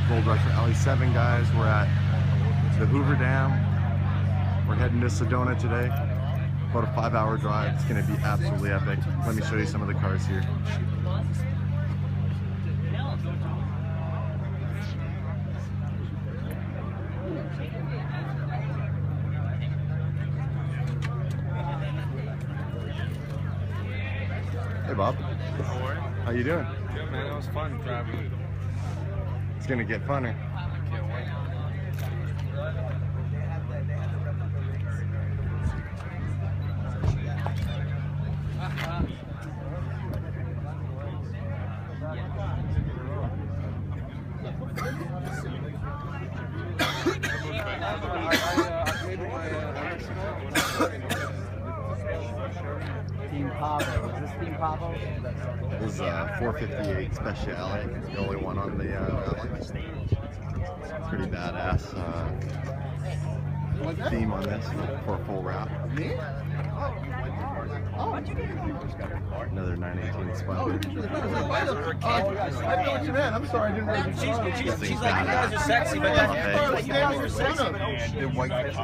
Gold Rush for Alley 7, guys. We're at the Hoover Dam. We're heading to Sedona today. About a 5-hour drive. It's going to be absolutely epic. Let me show you some of the cars here. Hey Bob. How you doing? Good, man. It was fun driving. It's gonna get funner. Can't wait. Team Pavo. Is this Team Pavo? This is 458 Speciale, the only one on the rally. Pretty badass theme on this for a full wrap. Another 918 Spider. I know what you meant. I'm sorry, I didn't realize. She's like, you guys are sexy, but that's you guys are sexy. The white fish.